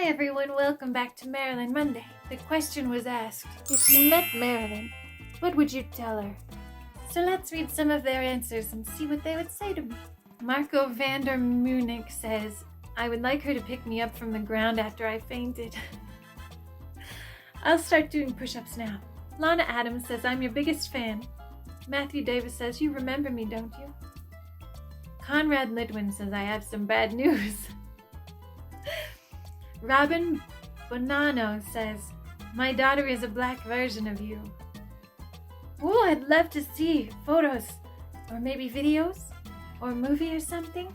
everyone, welcome back to Marilyn Monday. The question was asked, if you met Marilyn, what would you tell her? So let's read some of their answers and see what they would say to me. Marco van der Munich says, I would like her to pick me up from the ground after I fainted. I'll start doing push-ups now. Lana Adams says, I'm your biggest fan. Matthew Davis says, you remember me, don't you? Conrad Lidwin says, I have some bad news. Robin Bonanno says, my daughter is a black version of you. Ooh, I'd love to see photos, or maybe videos, or a movie or something.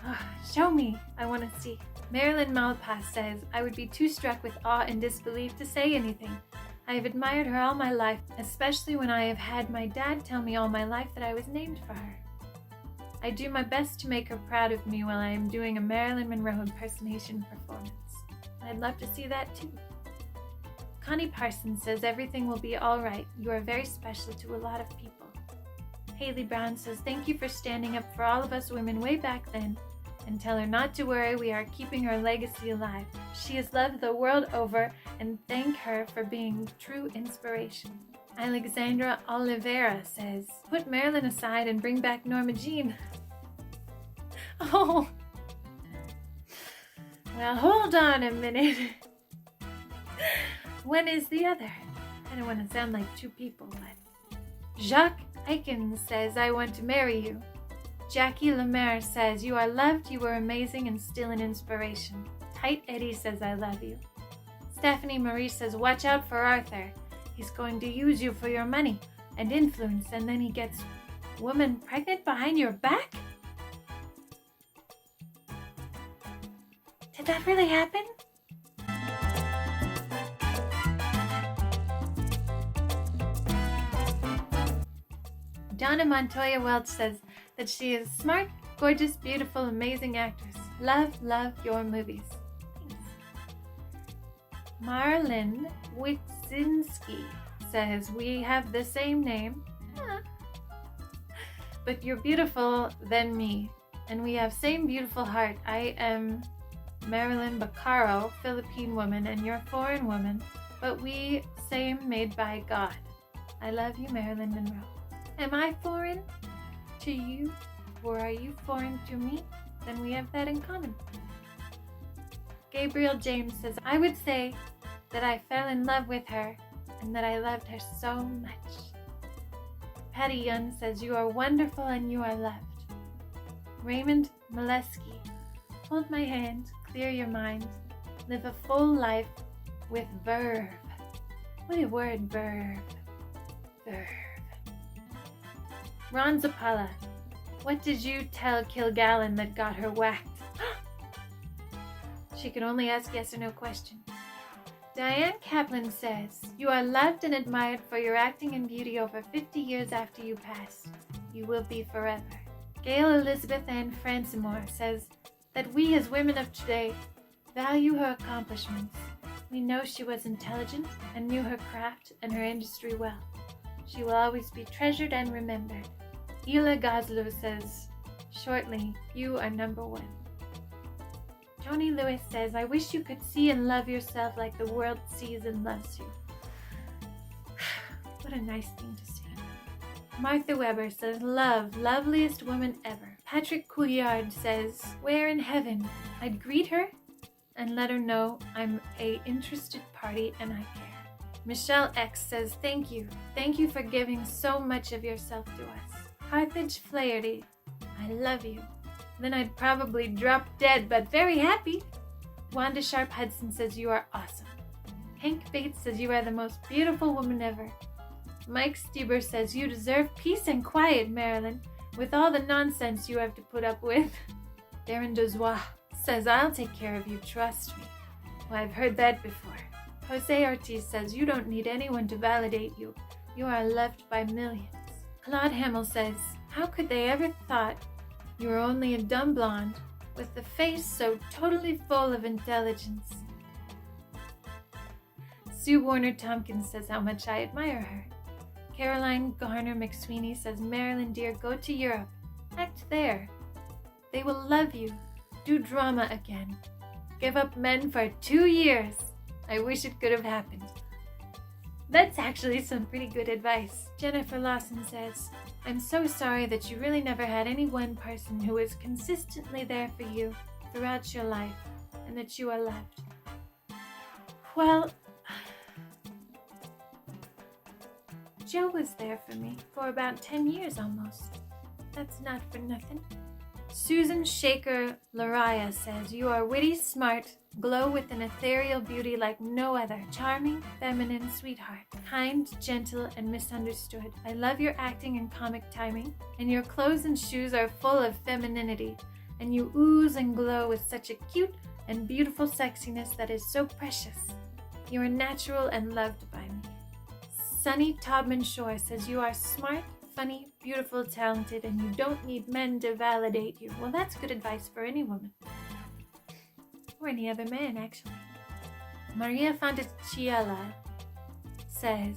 Oh, show me, I want to see. Marilyn Malpass says, I would be too struck with awe and disbelief to say anything. I have admired her all my life, especially when I have had my dad tell me all my life that I was named for her. I do my best to make her proud of me while I am doing a Marilyn Monroe impersonation performance. I'd love to see that too. Connie Parsons says, everything will be all right. You are very special to a lot of people. Haley Brown says, thank you for standing up for all of us women way back then, and tell her not to worry, we are keeping her legacy alive. She is loved the world over, and thank her for being true inspiration. Alexandra Oliveira says, put Marilyn aside and bring back Norma Jean. Oh, well, hold on a minute. When is the other? I don't want to sound like two people, but Jacques Aikens says, I want to marry you. Jackie Lemaire says, you are loved, you are amazing, and still an inspiration. Tight Eddie says, I love you. Stephanie Marie says, watch out for Arthur. He's going to use you for your money and influence, and then he gets woman pregnant behind your back? Did that really happen? Donna Montoya Welch says that she is smart, gorgeous, beautiful, amazing actress. Love, love your movies. Thanks. Marlin Witzinski says, we have the same name, but you're beautiful than me, and we have same beautiful heart. I am Marilyn Bacaro, Philippine woman, and you're foreign woman, but we same made by God. I love you, Marilyn Monroe. Am I foreign to you, or are you foreign to me? Then we have that in common. Gabriel James says, I would say that I fell in love with her and that I loved her so much. Patty Young says, you are wonderful and you are loved. Raymond Molesky, hold my hand, clear your mind, live a full life with verve. What a word, verve. Verve. Ron Zappala, what did you tell Kilgallen that got her whacked? She could only ask yes or no questions. Diane Kaplan says, you are loved and admired for your acting and beauty over 50 years after you passed. You will be forever. Gail Elizabeth Ann Francimore says that we as women of today value her accomplishments. We know she was intelligent and knew her craft and her industry well. She will always be treasured and remembered. Ela Goslow says, shortly, you are number one. Tony Lewis says, I wish you could see and love yourself like the world sees and loves you. What a nice thing to say. Martha Weber says, love, loveliest woman ever. Patrick Couillard says, where in heaven? I'd greet her and let her know I'm a interested party and I care. Michelle X says, thank you. Thank you for giving so much of yourself to us. Carthage Flaherty, I love you. Then I'd probably drop dead, but very happy. Wanda Sharp Hudson says, you are awesome. Hank Bates says, you are the most beautiful woman ever. Mike Stuber says, you deserve peace and quiet, Marilyn, with all the nonsense you have to put up with. Darren Dozois says, I'll take care of you, trust me. Well, I've heard that before. Jose Ortiz says, you don't need anyone to validate you. You are loved by millions. Claude Hamill says, how could they ever thought you were only a dumb blonde with a face so totally full of intelligence? Sue Warner Tompkins says how much I admire her. Caroline Garner McSweeney says, Marilyn dear, go to Europe. Act there. They will love you. Do drama again. Give up men for 2 years. I wish it could have happened. That's actually some pretty good advice. Jennifer Lawson says, I'm so sorry that you really never had any one person who was consistently there for you throughout your life and that you are loved. Well, Joe was there for me for about 10 years almost. That's not for nothing. Susan Shaker Lariah says, you are witty, smart, glow with an ethereal beauty like no other. Charming, feminine, sweetheart. Kind, gentle, and misunderstood. I love your acting and comic timing, and your clothes and shoes are full of femininity, and you ooze and glow with such a cute and beautiful sexiness that is so precious. You are natural and loved by me. Sunny Todman Shore says, you are smart, funny, beautiful, talented, and you don't need men to validate you. Well, that's good advice for any woman. Or any other man, actually. Maria Fonticiella says,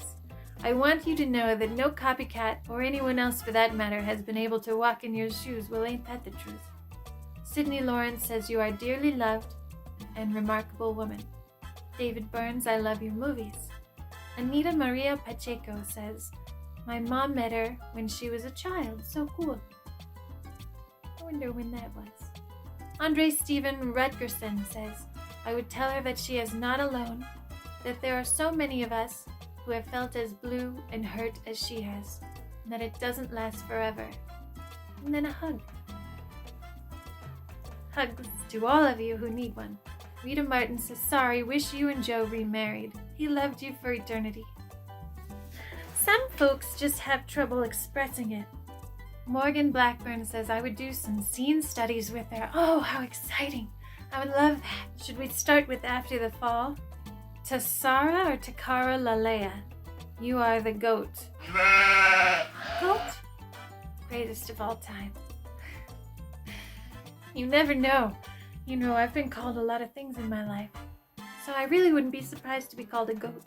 I want you to know that no copycat, or anyone else for that matter, has been able to walk in your shoes. Well, ain't that the truth? Sydney Lawrence says, you are dearly loved and remarkable woman. David Burns, I love your movies. Anita Maria Pacheco says, my mom met her when she was a child. So cool. I wonder when that was. Andre Stephen Rutgerson says, I would tell her that she is not alone, that there are so many of us who have felt as blue and hurt as she has, and that it doesn't last forever. And then a hug. Hugs to all of you who need one. Rita Martin says, sorry, wish you and Joe remarried. He loved you for eternity. Some folks just have trouble expressing it. Morgan Blackburn says, I would do some scene studies with her. Oh, how exciting. I would love that. Should we start with After the Fall? Tassara or Takara Lalea? You are the goat. Goat? Greatest of all time. You never know. You know, I've been called a lot of things in my life, so I really wouldn't be surprised to be called a goat.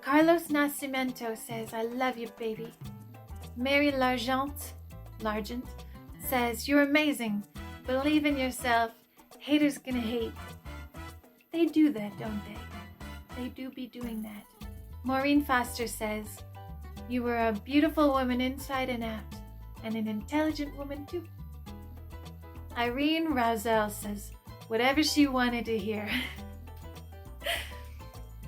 Carlos Nascimento says, I love you, baby. Mary Largent says, you're amazing. Believe in yourself. Haters gonna hate. They do that, don't they? They do be doing that. Maureen Foster says, you were a beautiful woman inside and out, and an intelligent woman too. Irene Rousel says, whatever she wanted to hear.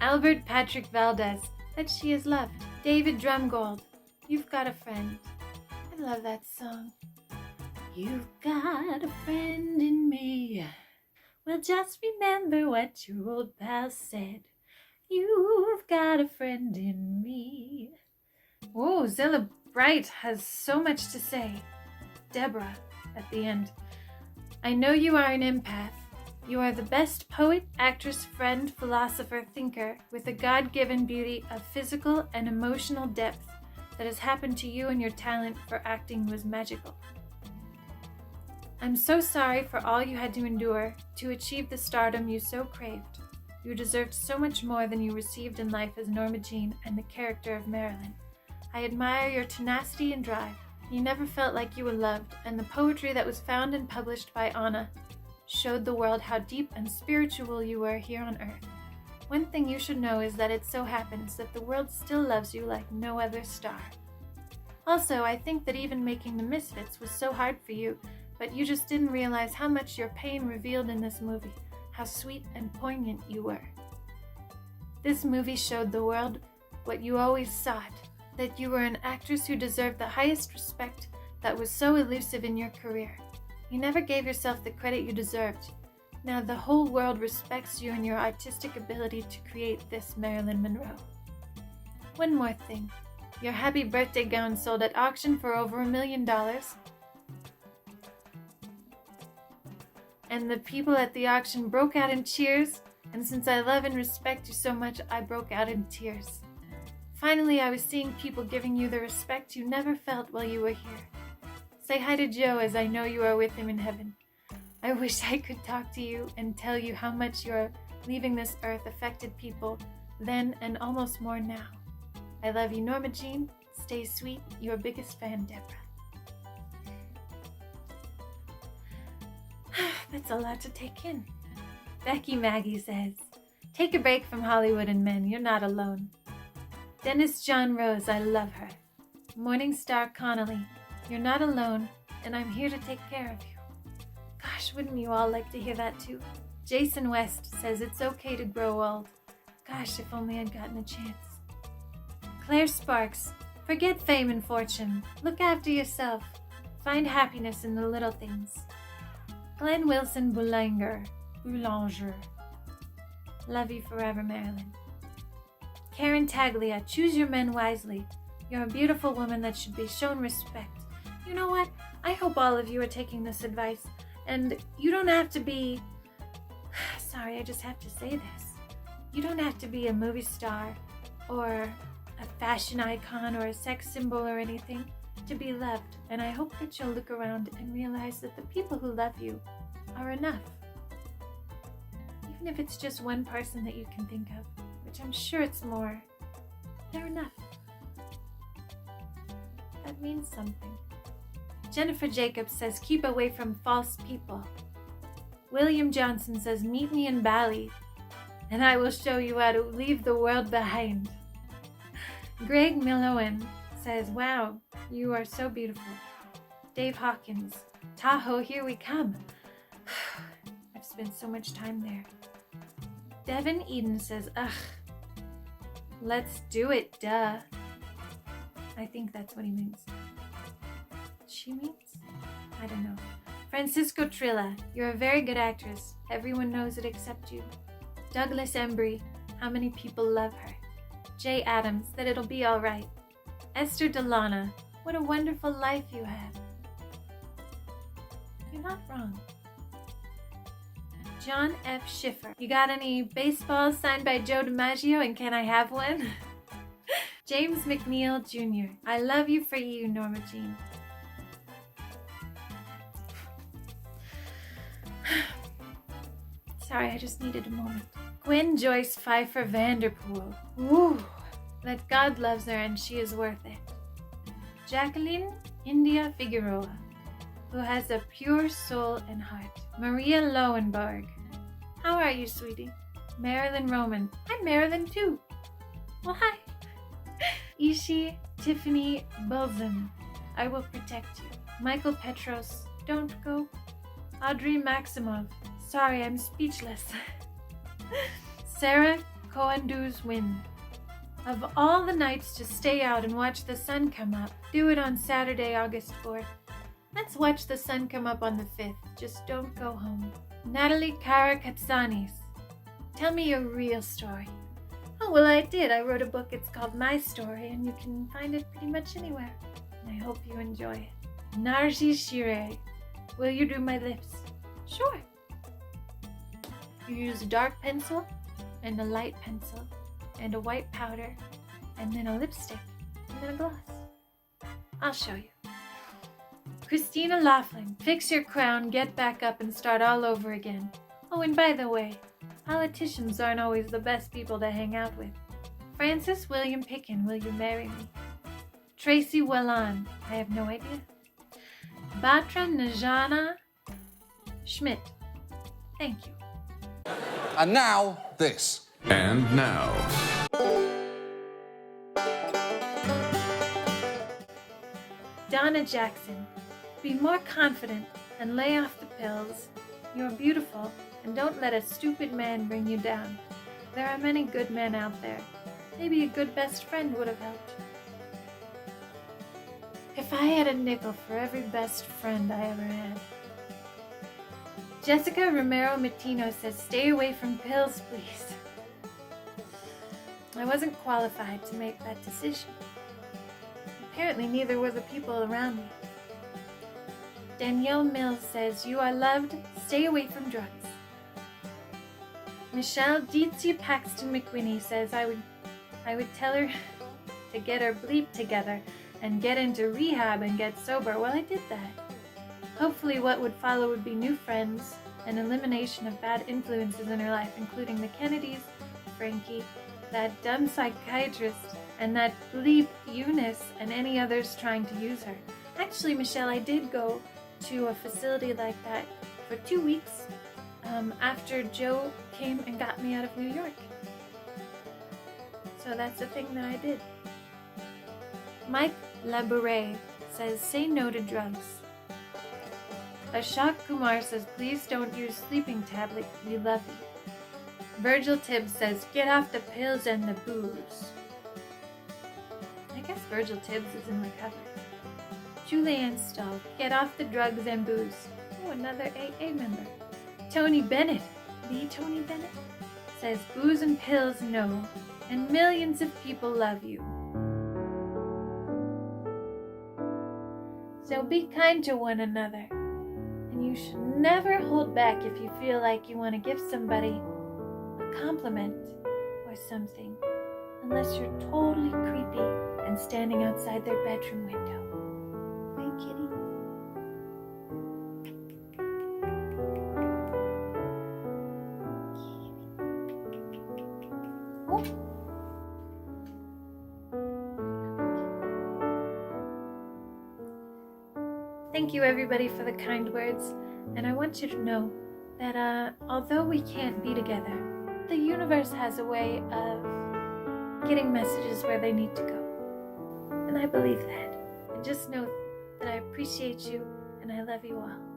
Albert Patrick Valdez, that she is loved. David Drumgold, you've got a friend. I love that song. You've got a friend in me. Well, just remember what your old pal said. You've got a friend in me. Whoa, Zilla Bright has so much to say. Deborah at the end. I know you are an empath. You are the best poet, actress, friend, philosopher, thinker, with a God-given beauty of physical and emotional depth that has happened to you, and your talent for acting was magical. I'm so sorry for all you had to endure to achieve the stardom you so craved. You deserved so much more than you received in life as Norma Jean and the character of Marilyn. I admire your tenacity and drive. You never felt like you were loved, and the poetry that was found and published by Anna showed the world how deep and spiritual you were here on earth. One thing you should know is that it so happens that the world still loves you like no other star. Also, I think that even making The Misfits was so hard for you, but you just didn't realize how much your pain revealed in this movie, how sweet and poignant you were. This movie showed the world what you always sought, that you were an actress who deserved the highest respect that was so elusive in your career. You never gave yourself the credit you deserved. Now the whole world respects you and your artistic ability to create this Marilyn Monroe. One more thing. Your happy birthday gown sold at auction for over $1 million. And the people at the auction broke out in cheers, and since I love and respect you so much, I broke out in tears. Finally, I was seeing people giving you the respect you never felt while you were here. Say hi to Joe, as I know you are with him in heaven. I wish I could talk to you and tell you how much your leaving this earth affected people then and almost more now. I love you, Norma Jean. Stay sweet. Your biggest fan, Deborah. That's a lot to take in. Becky Maggie says, take a break from Hollywood and men. You're not alone. Dennis John Rose, I love her. Morningstar Connolly, you're not alone, and I'm here to take care of you. Gosh, wouldn't you all like to hear that too? Jason West says it's okay to grow old. Gosh, if only I'd gotten a chance. Claire Sparks, forget fame and fortune. Look after yourself. Find happiness in the little things. Glenn Wilson Boulanger. Love you forever, Marilyn. Karen Taglia, choose your men wisely. You're a beautiful woman that should be shown respect. You know what? I hope all of you are taking this advice. And you don't have to be... Sorry, I just have to say this. You don't have to be a movie star or a fashion icon or a sex symbol or anything to be loved. And I hope that you'll look around and realize that the people who love you are enough. Even if it's just one person that you can think of, which I'm sure it's more, they're enough. That means something. Jennifer Jacobs says, keep away from false people. William Johnson says, meet me in Bali, and I will show you how to leave the world behind. Greg Millowan says, wow, you are so beautiful. Dave Hawkins, Tahoe, here we come. I've spent so much time there. Devin Eden says, ugh, let's do it, duh. I think that's what he means. She means? I don't know. Francisco Trilla, you're a very good actress. Everyone knows it except you. Douglas Embry, how many people love her? Jay Adams, that it'll be all right. Esther Delana, what a wonderful life you have. You're not wrong. John F. Schiffer, you got any baseballs signed by Joe DiMaggio, and can I have one? James McNeil Jr., I love you for you, Norma Jean. Sorry, I just needed a moment. Gwen Joyce Pfeiffer Vanderpool. Ooh, that God loves her and she is worth it. Jacqueline India Figueroa, who has a pure soul and heart. Maria Lowenberg. How are you, sweetie? Marilyn Roman. I'm Marilyn too. Well, hi. Ishi Tiffany Bulzen. I will protect you. Michael Petros. Don't go. Audrey Maximov. Sorry, I'm speechless. Sarah Coanduz Win. Of all the nights to stay out and watch the sun come up, do it on Saturday, August 4th. Let's watch the sun come up on the 5th. Just don't go home. Natalie Karakatsanis. Tell me your real story. Oh, well, I did. I wrote a book. It's called My Story, and you can find it pretty much anywhere. And I hope you enjoy it. Narji Shire. Will you do my lips? Sure. You use a dark pencil and a light pencil and a white powder and then a lipstick and then a gloss. I'll show you. Christina Laughlin, fix your crown, get back up and start all over again. Oh, and by the way, politicians aren't always the best people to hang out with. Francis William Picken, will you marry me? Tracy Wellan, I have no idea. Batra Najana Schmidt, thank you. And now, this. And now. Donna Jackson, be more confident and lay off the pills. You're beautiful, and don't let a stupid man bring you down. There are many good men out there. Maybe a good best friend would have helped. If I had a nickel for every best friend I ever had. Jessica Romero Matino says, stay away from pills, please. I wasn't qualified to make that decision. Apparently, neither were the people around me. Danielle Mills says, you are loved, stay away from drugs. Michelle Dietzi Paxton McWinney says, I would tell her to get her bleep together and get into rehab and get sober. Well, I did that. Hopefully what would follow would be new friends and elimination of bad influences in her life, including the Kennedys, Frankie, that dumb psychiatrist, and that bleep Eunice and any others trying to use her. Actually, Michelle, I did go to a facility like that for 2 weeks after Joe came and got me out of New York. So that's the thing that I did. Mike Labouré says, say no to drugs. Ashok Kumar says, please don't use sleeping tablet, we love you. Virgil Tibbs says, get off the pills and the booze. I guess Virgil Tibbs is in recovery. Julianne Stahl, get off the drugs and booze. Oh, another AA member. Tony Bennett, the Tony Bennett, says, booze and pills, no, and millions of people love you. So be kind to one another, and you should never hold back if you feel like you want to give somebody a compliment or something, unless you're totally creepy and standing outside their bedroom window. Right, kitty? Oh. Thank you everybody for the kind words, and I want you to know that although we can't be together, the universe has a way of getting messages where they need to go. And I believe that. And just know that I appreciate you and I love you all.